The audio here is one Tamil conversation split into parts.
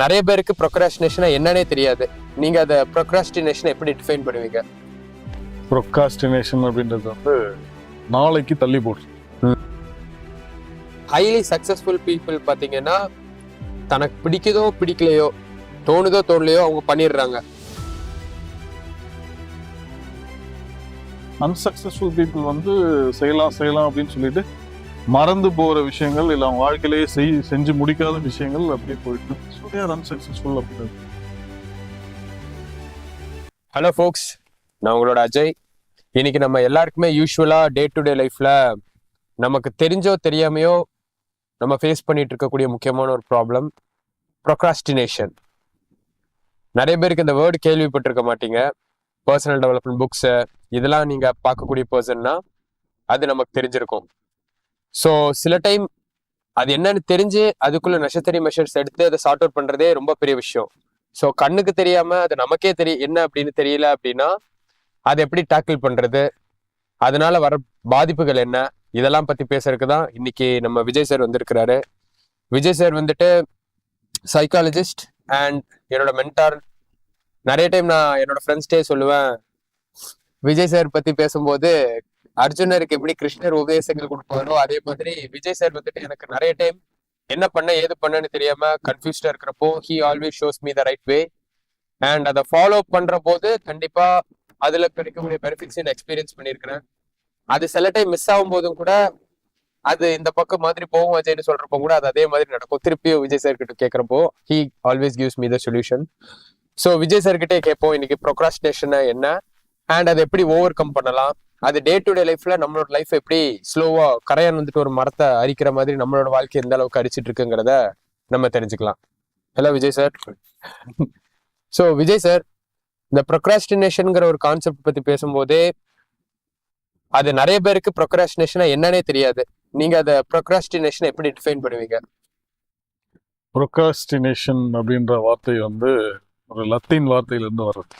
நிறைய பேருக்கு ப்ரொக்ராஸ்டினேஷனா என்னன்னே தெரியாது. நீங்க அதை ப்ரொக்ராஸ்டினேஷனை எப்படி டிஃபைன் பண்ணுவீங்க? ப்ரொக்ராஸ்டினேஷன் அப்படின்றது வந்து நாளைக்கு தள்ளி போடுறது. ஹைலி சக்சஸ்ஃபுல் பீப்புள் பார்த்தீங்கன்னா தனக்கு பிடிக்குதோ பிடிக்கலையோ, தோணுதோ தோணலையோ அவங்க பண்ணிடுறாங்க. அன்சக்சஸ்ஃபுல் பீப்புள் வந்து செய்யலாம் அப்படின்னு சொல்லிட்டு மறந்து போகிற விஷயங்கள் இல்லை அவங்க வாழ்க்கையிலேயே செஞ்சு முடிக்காத விஷயங்கள் அப்படியே போயிட்டு ஸோ தே ஆர் அன்சக்சஸ்ஃபுல் அப்படின்றது. ஹலோ ஃபோக்ஸ், நான் உங்களோட அஜய். இன்னைக்கு நம்ம எல்லாருக்குமே யூஸ்வலாக டே டு டே லைஃப்ல நமக்கு தெரிஞ்சோ தெரியாமையோ நம்ம ஃபேஸ் பண்ணிட்டு இருக்கக்கூடிய முக்கியமான ஒரு ப்ராப்ளம் ப்ரொக்ராஸ்டினேஷன். நிறைய பேருக்கு இந்த வேர்டு கேள்விப்பட்டிருக்க மாட்டீங்க. பர்சனல் டெவலப்மெண்ட் புக்ஸு இதெல்லாம் நீங்கள் பார்க்கக்கூடிய பர்சன்னா அது நமக்கு தெரிஞ்சிருக்கும். ஸோ சில டைம் அது என்னன்னு தெரிஞ்சு அதுக்குள்ள நெசசரி மெஷர்ஸ் எடுத்து அதை சார்ட் அவுட் பண்ணுறதே ரொம்ப பெரிய விஷயம். ஸோ கண்ணுக்கு தெரியாமல் அது நமக்கே என்ன அப்படின்னு தெரியல அப்படின்னா அதை எப்படி டேக்கிள் பண்ணுறது, அதனால வர பாதிப்புகள் என்ன, இதெல்லாம் பற்றி பேசுறதுக்கு தான் இன்னைக்கு நம்ம விஜய் சார் வந்திருக்கிறாரு. விஜய் சார் வந்துட்டு சைக்காலஜிஸ்ட் அண்ட் என்னோட மென்டார். நிறைய டைம் நான் என்னோட ஃப்ரெண்ட்ஸ்டே சொல்லுவேன், விஜய் சார் பற்றி பேசும்போது அர்ஜுனருக்கு எப்படி கிருஷ்ணர் உபதேசங்கள் கொடுப்பாரோ அதே மாதிரி விஜய் சார் வந்துட்டு எனக்கு நிறைய டைம் என்ன பண்ண ஏது பண்ணன்னு தெரியாம கன்ஃபியூஸ்டா இருக்கிறப்போ he always shows me the right way. And அதை ஃபாலோ பண்ற போது கண்டிப்பா அதுல கிடைக்கக்கூடிய பெனிஃபிட்ஸ் எக்ஸ்பீரியன்ஸ் பண்ணியிருக்கிறேன். அது சில டைம் மிஸ் ஆகும் போதும் கூட அது இந்த பக்கம் மாதிரி போகும் அஜய்னு சொல்றப்போ கூட அது அதே மாதிரி நடக்கும். திருப்பியும் விஜய் சார் கிட்ட கேட்கறப்போ he always gives me the solution. So Vijay sir கிட்டே கேட்போம் இன்னைக்கு ப்ரொக்ராஸ்டினேஷன் என்ன அண்ட் அதை எப்படி ஓவர் கம் பண்ணலாம், அது டே டு டே லைஃப்ல நம்மளோட லைஃப் எப்படி ஸ்லோவா கரையான் வந்துட்டு ஒரு மரத்தை அரிக்கிற மாதிரி நம்மளோட வாழ்க்கை எந்த அளவுக்கு அரிச்சிட்டு இருக்குங்கிறத நம்ம தெரிஞ்சுக்கலாம். Hello Vijay sir. So Vijay sir, இந்த ப்ரொக்ராஸ்டினேஷன்ங்கிற ஒரு கான்செப்ட் பத்தி பேசும்போதே அது நிறைய பேருக்கு ப்ரொக்ராஸ்டினேஷனா என்னன்னே தெரியாது. நீங்க அதை ப்ரொக்ராஸ்டினேஷனை எப்படி டிஃபைன் பண்ணுவீங்க? ப்ரொக்ராஸ்டினேஷன் அப்படின்ற வார்த்தை வந்து ஒரு லத்தீன் வார்த்தையிலிருந்து வர்றது.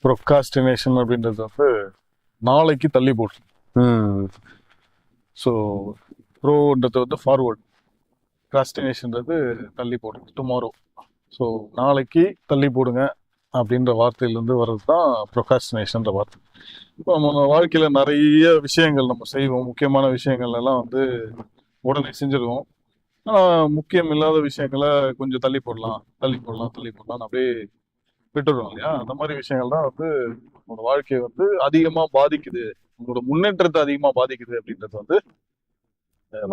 ப்ரொக்ராஸ்டினேஷன் அப்படின்றது வந்து நாளைக்கு தள்ளி போடுறது. ஸோ ப்ரோன்றது வந்து ஃபார்வர்ட், ப்ராஸ்டினேஷன்றது தள்ளி போடுறது, டுமாரோ. ஸோ நாளைக்கு தள்ளி போடுங்க அப்படின்ற வார்த்தையிலேருந்து வர்றது தான் ப்ரொக்ராஸ்டினேஷன்ற வார்த்தை. இப்போ நம்ம வாழ்க்கையில் நிறைய விஷயங்கள் நம்ம செய்வோம், முக்கியமான விஷயங்கள் எல்லாம் வந்து உடனே செஞ்சுருவோம். ஆனால் முக்கியம் இல்லாத விஷயங்களை கொஞ்சம் தள்ளி போடலாம் அப்படியே விட்டுடுவோம் இல்லையா? அந்த மாதிரி விஷயங்கள் தான் வந்து உங்களோட வாழ்க்கையை வந்து அதிகமாக பாதிக்குது, உங்களோட முன்னேற்றத்தை அதிகமாக பாதிக்குது அப்படின்றது வந்து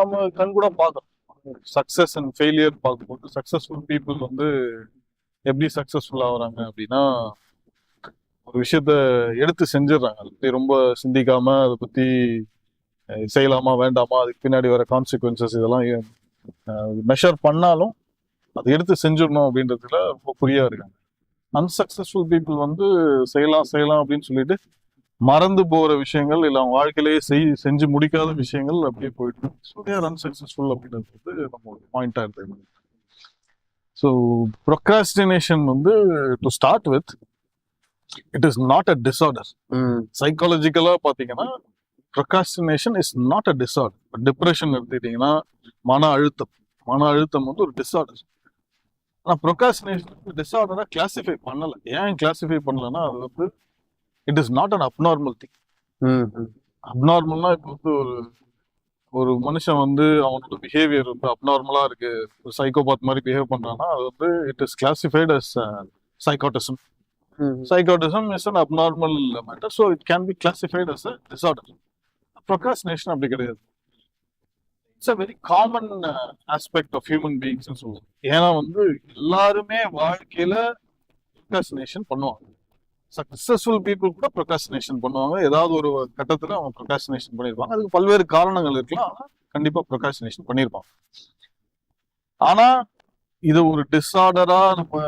நம்ம கண்கூட பார்க்கணும். சக்ஸஸ் அண்ட் ஃபெயிலியர் பார்க்கும்போது சக்ஸஸ்ஃபுல் பீப்புள் வந்து எப்படி சக்ஸஸ்ஃபுல் ஆகுறாங்க அப்படின்னா ஒரு விஷயத்த எடுத்து செஞ்சிடறாங்க. அதை பற்றி ரொம்ப சிந்திக்காம அதை பற்றி செய்யலாமா வேண்டாமா, அதுக்கு பின்னாடி வர கான்சிக்வன்சஸ் இதெல்லாம் மெஷர் பண்ணாலும் அதை எடுத்து செஞ்சிடணும் அப்படின்றதுல ரொம்ப குறியா இருக்காங்க. அன்சக்சஸ்ஃபுல் பீப்புள் வந்து செய்யலாம் அப்படின்னு சொல்லிட்டு மறந்து போகிற விஷயங்கள் இல்லை அவங்க வாழ்க்கையிலேயே செஞ்சு முடிக்காத விஷயங்கள் அப்படியே போயிட்டு ஸோ தே ஆர் அன்சக்சஸ்ஃபுல் அப்படின்றது வந்து நம்ம பாயிண்டா எடுத்துக்கணும். ஸோ ப்ரொக்ராஸ்டினேஷன் வந்து to start with it is not a disorder. சைக்காலஜிக்கலா பார்த்தீங்கன்னா procrastination is not a disorder. Depression எடுத்துக்கிட்டீங்கன்னா மன அழுத்தம் வந்து ஒரு டிஸார்டர். ஆனால் ப்ரொக்ராஸ்டினேஷன் டிஸார்டரா கிளாசிஃபை பண்ணல. ஏன் கிளாசிஃபை பண்ணலன்னா அது வந்து it is not an abnormal thing. அப்நார்மல்னா இப்போ வந்து ஒரு மனுஷன் வந்து அவனோட பிஹேவியர் வந்து அப்நார்மலா இருக்கு, ஒரு சைக்கோபாத் மாதிரி பிஹேவ் பண்றான்னா அது வந்து it is classified as psychoticism. Psychotism is an abnormal matter, so it can be classified as a disorder. Procrastination அப்படி கிடையாது. It's a very common aspect of human beings. ஏன்னா வந்து எல்லாருமே வாழ்க்கையில procrastination பண்ணுவாங்க. சக்சஸ்ஃபுல் பீப்புள் கூட procrastination பண்ணுவாங்க. ஏதாவது ஒரு கட்டத்துல அவங்க procrastination பண்ணியிருப்பாங்க. அதுக்கு பல்வேறு காரணங்கள் இருக்கலாம், ஆனா கண்டிப்பா procrastination பண்ணியிருப்பாங்க. ஆனா இது ஒரு டிஸார்டரா நம்ம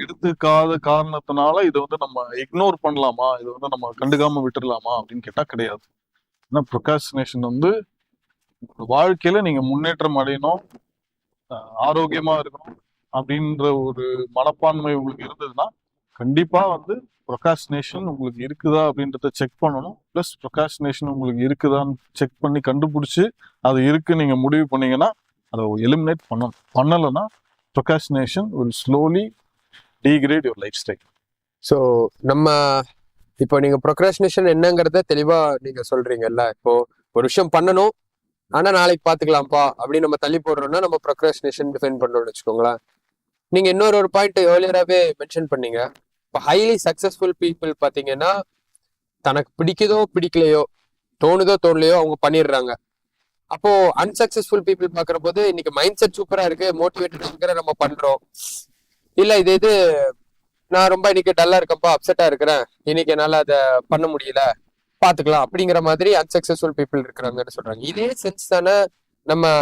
எடுத்துக்காத காரணத்தினால இதை வந்து நம்ம இக்னோர் பண்ணலாமா, இதை வந்து நம்ம கண்டுக்காம விட்டுடலாமா அப்படின்னு கேட்டா கிடையாது. ஏன்னா ப்ரொக்ராஸ்டினேஷன் வந்து வாழ்க்கையில நீங்க முன்னேற்றம் அடையணும், ஆரோக்கியமா இருக்கணும் அப்படின்ற ஒரு மனப்பான்மை உங்களுக்கு இருந்ததுன்னா கண்டிப்பா வந்து ப்ரொக்ராஸ்டினேஷன் உங்களுக்கு இருக்குதா அப்படின்றத செக் பண்ணணும். பிளஸ் ப்ரொக்ராஸ்டினேஷன் உங்களுக்கு இருக்குதான்னு செக் பண்ணி கண்டுபிடிச்சு அது இருக்கு நீங்க முடிவு பண்ணீங்கன்னா அதை எலிமினேட் பண்ணணும். பண்ணலைன்னா procrastination will slowly degrade your lifestyle. So நம்ம இப்போ நீங்க ப்ரொக்ராஸ்டினேஷன் என்னங்கிறத தெளிவா நீங்க சொல்றீங்கல்ல. இப்போ ஒரு விஷயம் பண்ணணும் ஆனா நாளைக்கு பாத்துக்கலாம்ப்பா அப்படின்னு நம்ம தள்ளி போடுறோம்னா நம்ம ப்ரொக்ராஸ்டினேஷன் டிஃபைன் பண்றோம்னு வச்சுக்கோங்களேன். நீங்க இன்னொரு பாயிண்ட் ஏர்லியராகவே மென்ஷன் பண்ணீங்க. இப்போ ஹைலி சக்சஸ்ஃபுல் பீப்புள் பாத்தீங்கன்னா தனக்கு பிடிக்குதோ பிடிக்கலையோ, தோணுதோ தோணலையோ அவங்க பண்ணிடுறாங்க. அப்போ அன்சக்சஸ்ஃபுல் பீப்புள் பாக்குற போது இன்னைக்கு மைண்ட் செட் சூப்பரா இருக்கு, மோட்டிவேட்டட் இருக்கிற நம்ம பண்றோம். இல்ல இது நான் ரொம்ப இன்னைக்கு டல்லா இருக்கப்பா, அப்செட்டா இருக்கிறேன், இன்னைக்கு என்னால அதை பண்ண முடியல, பாத்துக்கலாம் அப்படிங்கிற மாதிரி அன்சக்சஸ்ஃபுல் பீப்புள் இருக்கிறாங்கன்னு சொல்றாங்க. இதே சென்ஸ் தானே நம்ம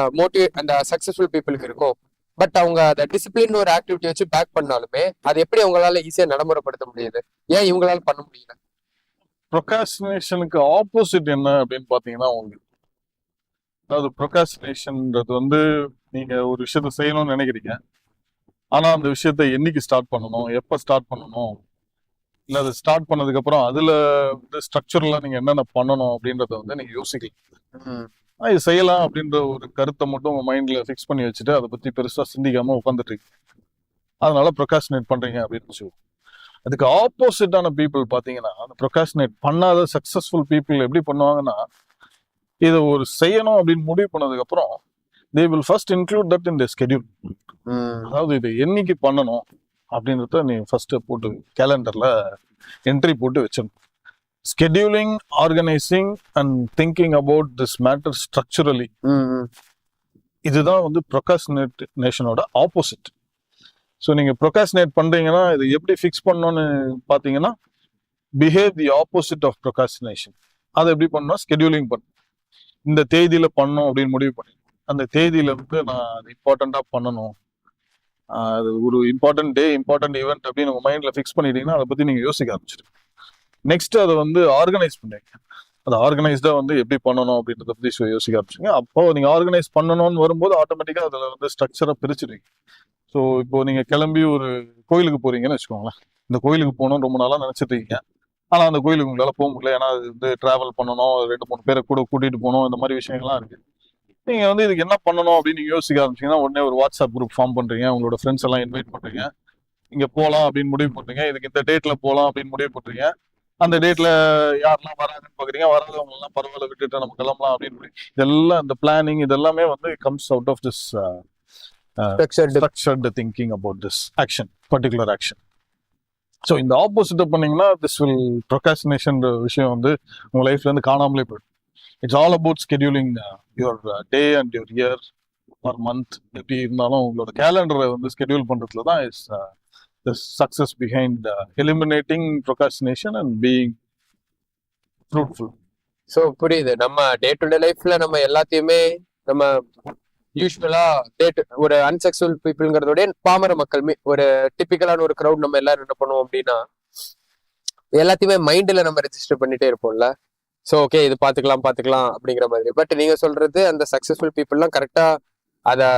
அந்த சக்சஸ்ஃபுல் பீப்புளுக்கு இருக்கும். பட் அவங்க அதை டிசிப்ளின் ஒரு ஆக்டிவிட்டி வச்சு பேக் பண்ணாலுமே அது எப்படி அவங்களால ஈஸியா நடைமுறைப்படுத்த முடியுது, ஏன் இவங்களால பண்ண முடியல? ப்ரொகாஸ்டினேஷனுக்கு ஆப்போசிட் என்ன அப்படின்னு பாத்தீங்கன்னா உங்களுக்கு, அதாவது ப்ரொகாஸ்டினேஷன்ன்றது வந்து நீங்க ஒரு விஷயத்த செய்யணும்னு நினைக்கிறீங்க, ஆனா அந்த விஷயத்த என்னைக்கு ஸ்டார்ட் பண்ணணும், எப்ப ஸ்டார்ட் பண்ணணும், இல்ல அது ஸ்டார்ட் பண்ணதுக்கு அப்புறம் அதுல வந்து ஸ்ட்ரக்சர்ல நீங்க என்னென்ன பண்ணணும் அப்படின்றத வந்து நீங்க யோசிக்கலாம். இது செய்யலாம் அப்படின்ற ஒரு கருத்தை மட்டும் உங்க மைண்ட்ல ஃபிக்ஸ் பண்ணி வச்சுட்டு அதை பத்தி பெருசா சிந்திக்காம உட்காந்துட்டு இருக்கீங்க, அதனால ப்ரொகாஸ்டினேட் பண்றீங்க அப்படின்னு வச்சுக்கோங்க. அதுக்கு ஆப்போசிட்டான பீப்புள் பாத்தீங்கன்னா, அந்த ப்ரொகாஸ்டினேட் பண்ணாத சக்சஸ்ஃபுல் பீப்புள் எப்படி பண்ணுவாங்கன்னா, இதை ஒரு செய்யணும் அப்படின்னு முடிவு பண்ணதுக்கு அப்புறம் they will first include that in their schedule. அதாவது இது என்னைக்கு பண்ணணும் அப்படின்றத நீ ஃபர்ஸ்ட் போட்டு கேலண்டர்ல என்ட்ரி போட்டு வச்சிடணும். Scheduling, organising and thinking about this matter structurally, இதுதான் வந்து ப்ரொகாஸ்டினேஷனோட ஆப்போசிட். ஸோ நீங்க ப்ரொகாஸ்டினேட் பண்றீங்கன்னா இது எப்படி ஃபிக்ஸ் பண்ணணும்னு பாத்தீங்கன்னா, behave the opposite of procrastination. அதை எப்படி பண்ணணும், ஸ்கெடியூலிங் பண்ணணும். இந்த தேதியில பண்ணணும் அப்படின்னு முடிவு பண்ணி அந்த தேதியில வந்து நான் அது இம்பார்ட்டண்டா பண்ணணும், அது ஒரு இம்பார்ட்டன்ட் டே, இம்பார்ட்டன்ட் ஈவெண்ட் அப்படின்னு உங்க மைண்ட்ல ஃபிக்ஸ் பண்ணிட்டீங்கன்னா அதை பத்தி நீங்க யோசிக்க ஆரம்பிச்சிருங்க. நெக்ஸ்ட் அதை வந்து ஆர்கனைஸ் பண்ணுவீங்க. அதை ஆர்கனைஸ்டா வந்து எப்படி பண்ணணும் அப்படின்றத பத்தி யோசிக்க ஆரம்பிச்சிங்க. அப்போ நீங்க ஆர்கனைஸ் பண்ணணும்னு வரும்போது ஆட்டோமேட்டிக்கா அதுல வந்து ஸ்ட்ரக்சரா பிரிச்சிருவீங்க. ஸோ இப்போ நீங்க கிளம்பி ஒரு கோயிலுக்கு போறீங்கன்னு வச்சுக்கோங்களேன். இந்த கோயிலுக்கு போகணும்னு ரொம்ப நாளா நினைச்சிட்டு இருக்கீங்க, ஆனா அந்த கோயிலுக்கு உங்களால போக முடியல, ஏன்னா அது வந்து டிராவல் பண்ணணும், 2-3 பேரை கூட கூட்டிட்டு போகணும், இந்த மாதிரி விஷயங்கள்லாம் இருக்கு. நீங்க வந்து இதுக்கு என்ன பண்ணணும் அப்படின்னு நீங்க யோசிக்க ஆரம்பிச்சீங்கன்னா, உடனே ஒரு வாட்ஸ்அப் குரூப் ஃபார்ம் பண்றீங்க, உங்களோட ஃப்ரெண்ட்ஸ் எல்லாம் இன்வைட் பண்றீங்க, இங்க போகலாம் அப்படின்னு முடிவு பண்றீங்க, இதுக்கு இந்த டேட்ல போகலாம் அப்படின்னு முடிவு பண்றீங்க. அந்த டேட்ல யாரெல்லாம் வராங்கன்னு பாக்குறீங்க, வராதவங்க எல்லாம் பரவாயில்ல விட்டுட்டு நம்ம கிளம்பலாம் அப்படின்னு. இதெல்லாம் இந்த பிளானிங் இதெல்லாமே வந்து comes out of this structured thinking about this action, particular action. So இந்த ஆப்போசிட்டை பண்ணீங்கன்னா திஸ் வில் ப்ரொகாஸ்டினேஷன் விஷயம் வந்து உங்க லைஃப்ல இருந்து காணாமலே போயிடும். It's all about scheduling your day and your year R month. எப்படி இருந்தாலும் உங்களோட கேலண்டரை வந்து ஸ்கெடியூல் பண்றதுல தான் is the success behind eliminating procrastination and being fruitful. So புரியுது. நம்ம டே டு டே லைஃப்ல நம்ம எல்லாத்தையுமே நம்ம யூஸ்வலா ஒரு அன்சக்சஸ்ஃபுல் பீப்புள்ங்கிறதோட பாமர மக்கள் ஒரு டிப்பிக்கலான ஒரு க்ரௌட் நம்ம எல்லாரும் என்ன பண்ணுவோம் அப்படின்னா, எல்லாத்தையுமே மைண்ட்ல நம்ம ரெஜிஸ்டர் பண்ணிட்டே இருப்போம்ல. ஸோ ஓகே இது பாத்துக்கலாம் அப்படிங்கிற மாதிரி. பட் நீங்க சொல்றது அந்த சக்சஸ்ஃபுல் பீப்புள்லாம் கரெக்டா அதை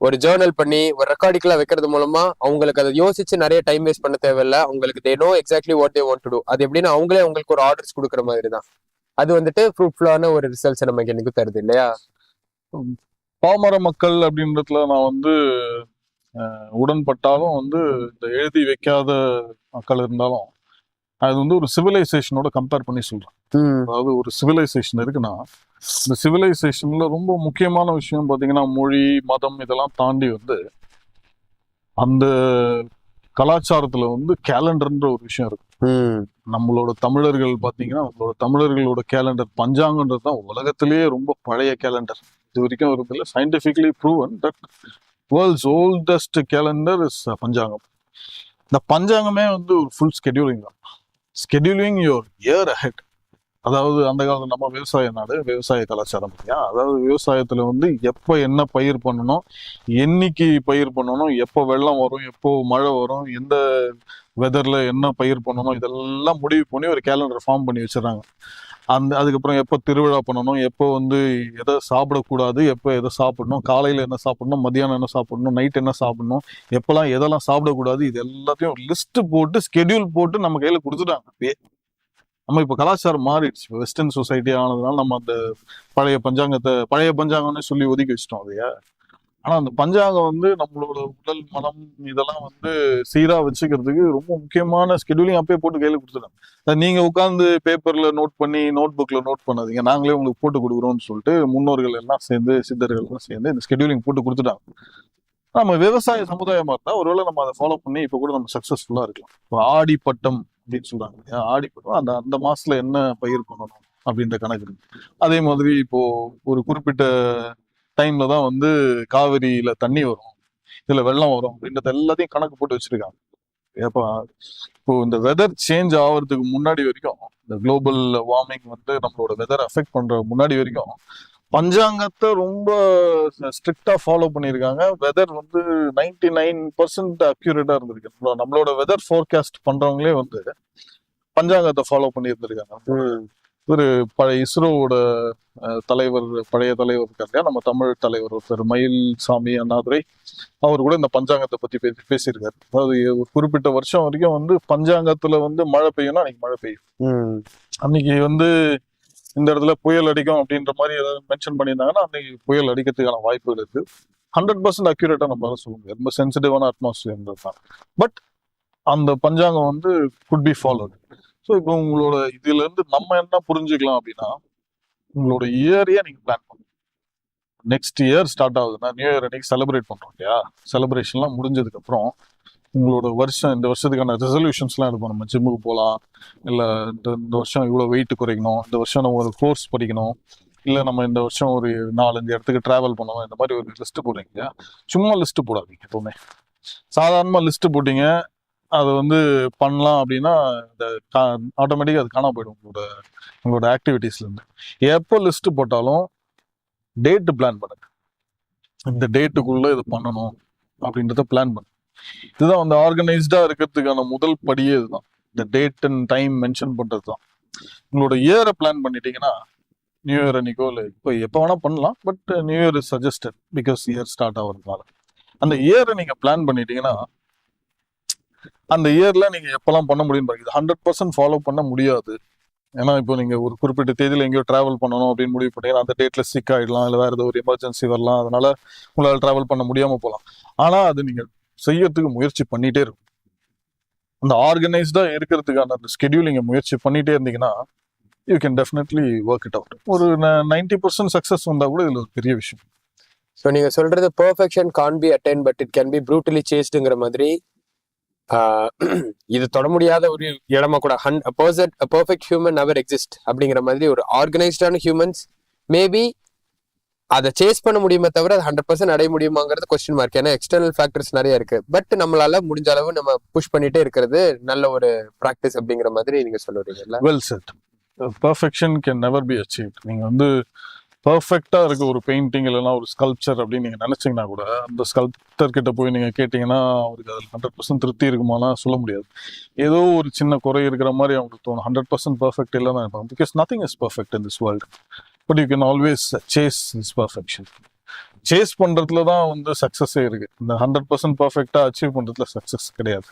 ஒரு ஜேர்னல் பண்ணி ஒரு ரெக்கார்டிக்கலா வைக்கிறது மூலமா அவங்களுக்கு அதை யோசிச்சு நிறைய டைம் வேஸ்ட் பண்ண தேவையில்லை. அவங்களுக்கு they know exactly what they want to do. அது எப்படின்னா அவங்களே அவங்களுக்கு ஒரு ஆர்டர்ஸ் கொடுக்குற மாதிரி தான். அது வந்துட்டு ஃப்ரூட்ஃபுல்லான ஒரு ரிசல்ட்ஸ் நமக்கு எனக்கு தருது இல்லையா? பாமர மக்கள் அப்படின்றதுல நான் வந்து உடன்பட்டாலும் வந்து இந்த எழுதி வைக்காத மக்கள் இருந்தாலும் அது வந்து ஒரு சிவிலைசேஷனோட கம்பேர் பண்ணி சொல்றேன். அதாவது ஒரு சிவிலைசேஷன் இருக்குன்னா இந்த சிவிலைசேஷன்ல ரொம்ப முக்கியமான விஷயம் பாத்தீங்கன்னா மொழி, மதம் இதெல்லாம் தாண்டி வந்து அந்த கலாச்சாரத்துல வந்து கேலண்டர்ன்ற ஒரு விஷயம் இருக்கு. நம்மளோட தமிழர்கள் பாத்தீங்கன்னா நம்மளோட தமிழர்களோட கேலண்டர் பஞ்சாங்கன்றது தான் உலகத்திலேயே ரொம்ப பழைய கேலண்டர். இது வரைக்கும் ஒரு scientifically proven that world's oldest calendar is panchangam. இந்த பஞ்சாங்கமே வந்து ஒரு ஃபுல் ஸ்கெடியூலிங் தான். Scheduling your year ahead. அதாவது அந்த காலத்துல நம்ம விவசாய நாடு, விவசாய கலாச்சாரம் இல்லையா? அதாவது விவசாயத்துல வந்து எப்போ என்ன பயிர் பண்ணணும், என்னைக்கு பயிர் பண்ணணும், எப்போ வெள்ளம் வரும், எப்போ மழை வரும், எந்த வெதர்ல என்ன பயிர் பண்ணணும், இதெல்லாம் முடிவு பண்ணி ஒரு கேலண்டர் ஃபார்ம் பண்ணி வச்சிடறாங்க. அதுக்கப்புறம் எப்போ திருவிழா பண்ணணும், எப்போ வந்து எதை சாப்பிடக்கூடாது, எப்போ எதை சாப்பிடணும், காலையில என்ன சாப்பிடணும், மத்தியானம் என்ன சாப்பிடணும், நைட் என்ன சாப்பிடணும், எப்பெல்லாம் எதெல்லாம் சாப்பிடக்கூடாது, இது எல்லாத்தையும் லிஸ்ட் போட்டு ஸ்கெடியூல் போட்டு நம்ம கையில கொடுத்துட்டாங்க. நம்ம இப்ப கலாச்சாரம் மாறிடுச்சு. வெஸ்டர்ன் சொசைட்டி ஆனதுனால நம்ம அந்த பழைய பஞ்சாங்கம்னு சொல்லி ஒதுக்கி வச்சிட்டோம். அதையா ஆனா அந்த பஞ்சாங்கம் வந்து நம்மளோட உடல் மனம் இதெல்லாம் வந்து சீரா வச்சுக்கிறதுக்கு ரொம்ப முக்கியமான ஸ்கெடியூலிங் அப்பயே போட்டு கையில கொடுத்துட்டாங்க. அதை நீங்க உட்காந்து பேப்பர்ல நோட் பண்ணி நோட் புக்ல நோட் பண்ணாதீங்க, நாங்களே உங்களுக்கு போட்டு கொடுக்குறோம்னு சொல்லிட்டு முன்னோர்கள் எல்லாம் சேர்ந்து சித்தர்கள் எல்லாம் சேர்ந்து இந்த ஸ்கெடியூலிங் போட்டு கொடுத்துட்டாங்க. நம்ம விவசாய சமுதாயமா இருந்தா ஒருவேளை நம்ம அதை ஃபாலோ பண்ணி இப்ப கூட நம்ம சக்சஸ்ஃபுல்லா இருக்கலாம். இப்போ ஆடி பட்டம் அப்படின்னு சொல்றாங்க இல்லையா, ஆடி பட்டம் அந்த அந்த மாசத்துல என்ன பயிர் பண்ணணும் அப்படின்ற கணக்கு இருக்கு. அதே மாதிரி இப்போ ஒரு குறிப்பிட்ட டைம்ல தான் வந்து காவிரியில தண்ணி வரும், இதுல வெள்ளம் வரும் அப்படின்றத எல்லாத்தையும் கணக்கு போட்டு வச்சிருக்காங்க. ஏப்பா இப்போ இந்த வெதர் சேஞ்ச் ஆகிறதுக்கு முன்னாடி வரைக்கும், இந்த குளோபல் வார்மிங் வந்து நம்மளோட வெதர் அஃபெக்ட் பண்ற முன்னாடி வரைக்கும் பஞ்சாங்கத்தை ரொம்ப ஸ்ட்ரிக்டா ஃபாலோ பண்ணியிருக்காங்க. வெதர் வந்து 99% அக்யூரேட்டா இருந்திருக்கு. நம்மளோட வெதர் ஃபோர்காஸ்ட் பண்றவங்களே வந்து பஞ்சாங்கத்தை ஃபாலோ பண்ணி இருந்திருக்காங்க. ஒரு பழைய இஸ்ரோவோட தலைவர், பழைய தலைவர் இருக்காரு இல்லையா, நம்ம தமிழ் தலைவர் ஒருத்தர் மயில்சாமி அண்ணாதுரை, அவர் கூட இந்த பஞ்சாங்கத்தை பத்தி பேசியிருக்காரு. அதாவது ஒரு குறிப்பிட்ட வருஷம் வரைக்கும் வந்து பஞ்சாங்கத்துல வந்து மழை பெய்யும்னா அன்னைக்கு மழை பெய்யும், அன்னைக்கு வந்து இந்த இடத்துல புயல் அடிக்கும் அப்படின்ற மாதிரி ஏதாவது மென்ஷன் பண்ணியிருந்தாங்கன்னா அன்னைக்கு புயல் அடிக்கிறதுக்கான வாய்ப்புகள் இருக்கு. 100% அக்யூரேட்டா நம்மளால சொல்ல முடியாது, ரொம்ப சென்சிட்டிவான அட்மாஸ்பியர் தான். பட் அந்த பஞ்சாங்கம் வந்து குட் பி ஃபாலோட். ஸோ இப்போ உங்களோட இதுல இருந்து நம்ம என்ன புரிஞ்சுக்கலாம் அப்படின்னா, உங்களோட இயரையே நீங்க பிளான் பண்ணணும். நெக்ஸ்ட் இயர் ஸ்டார்ட் ஆகுதுன்னா நியூ இயர் அன்னைக்கு செலிப்ரேட் பண்றோம் இல்லையா, செலிப்ரேஷன்லாம் முடிஞ்சதுக்கு அப்புறம் உங்களோட வருஷம், இந்த வருஷத்துக்கான ரெசல்யூஷன்ஸ்லாம் எடுப்போம். நம்ம ஜிம்முக்கு போகலாம், இல்லை இந்த வருஷம் இவ்வளோ வெயிட் குறைக்கணும், இந்த வருஷம் நம்ம ஒரு கோர்ஸ் படிக்கணும், இல்லை நம்ம இந்த வருஷம் ஒரு 4-5 இடத்துக்கு டிராவல் பண்ணணும், இந்த மாதிரி ஒரு லிஸ்ட் போடுறீங்க இல்லையா. சும்மா லிஸ்ட் போடாதீங்க எப்பவுமே. சாதாரணமாக லிஸ்ட் போட்டீங்க அதை வந்து பண்ணலாம் அப்படின்னா இந்த ஆட்டோமேட்டிக்காக அது காணாம போயிடும் உங்களோட ஆக்டிவிட்டீஸ்லேருந்து. எப்போ லிஸ்ட் போட்டாலும் டேட்டு பிளான் பண்ணுங்க. இந்த டேட்டுக்குள்ள இது பண்ணணும் அப்படின்றத பிளான் பண்ணுங்க. இதுதான் வந்து ஆர்கனைஸ்டா இருக்கிறதுக்கான முதல் படியே இதுதான். இந்த டேட் அண்ட் டைம் மென்ஷன் பண்றது தான். உங்களோட இயரை பிளான் பண்ணிட்டீங்கன்னா நியூ இயர் அன்னைக்கோ இல்லை இப்போ எப்போ வேணா பண்ணலாம், but new year is suggested because year start ஆகிறதுனால. அந்த இயரை நீங்க பிளான் பண்ணிட்டீங்கன்னா அந்த இயர்ல நீங்க எப்பெல்லாம் பண்ண முடியும் பாருங்க. இது 100% ஃபாலோ பண்ண முடியாது. ஏன்னா இப்போ நீங்க ஒரு குறிப்பிட்ட தேதியில எங்கேயோ டிராவல் பண்ணணும் அப்படின்னு முடிவு பண்ணீங்கன்னா அந்த டேட்ல சிக் ஆயிடலாம், இல்லை வேற ஏதோ ஒரு எமர்ஜென்சி வரலாம், அதனால உங்களால் டிராவல் பண்ண முடியாம போகலாம். ஆனா அது நீங்க செய்யறதுக்கு முயற்சி பண்ணிட்டே இருக்கும். அந்த ஆர்கனைஸ்டா இருக்கிறதுக்கான அந்த ஸ்கெடியூலிங்க முயற்சி பண்ணிட்டே இருந்தீங்கன்னா you can definitely work it out. ஒரு 90% சக்சஸ் வந்தா கூட இதுல ஒரு பெரிய விஷயம். ஸோ நீங்க சொல்றது perfection can be attained but it can be brutally சேஸ்டுங்கிற மாதிரி. இது தொட முடியாத ஒரு இடமா கூட பெர்ஃபெக்ட் ஹியூமன் நெவர் எக்ஸிஸ்ட் அப்படிங்கிற மாதிரி ஒரு ஆர்கனைஸ்டான ஹியூமன்ஸ் மேபி அதை சேஸ் பண்ண முடியுமே தவிர அது 100% அடைய முடியுமாங்கிறது கொஸ்டின் மார்க். ஏன்னா எக்ஸ்டர்னல் ஃபேக்டர்ஸ் நிறைய இருக்கு. பட் நம்மளால முடிஞ்ச அளவு நம்ம புஷ் பண்ணிட்டே இருக்கிறது நல்ல ஒரு ப்ராக்டிஸ் அப்படிங்கிற மாதிரி நீங்க சொல்லுவீங்கல்ல. Well said. Perfection can never be achieved. நீங்க வந்து பர்ஃபெக்டா இருக்க ஒரு பெயிண்டிங் இல்லைன்னா ஒரு ஸ்கல்ப்சர் அப்படின்னு நீங்க நினைச்சீங்கன்னா கூட அந்த ஸ்கல்ப்டர் கிட்ட போய் நீங்க கேட்டீங்கன்னா அவருக்கு அதில் 100% திருப்தி இருக்குமானா சொல்ல முடியாது. ஏதோ ஒரு சின்ன குறை இருக்கிற மாதிரி அவங்களுக்கு தோணும். 100% பர்ஃபெக்ட் இல்லைன்னா இருப்பாங்க. Because nothing is perfect in this world. But you can always chase this perfection. Chase பண்றதுல தான் வந்து சக்சஸே இருக்கு. இந்த 100% பர்ஃபெக்டா அச்சீவ் பண்றதுல சக்சஸ் கிடையாது.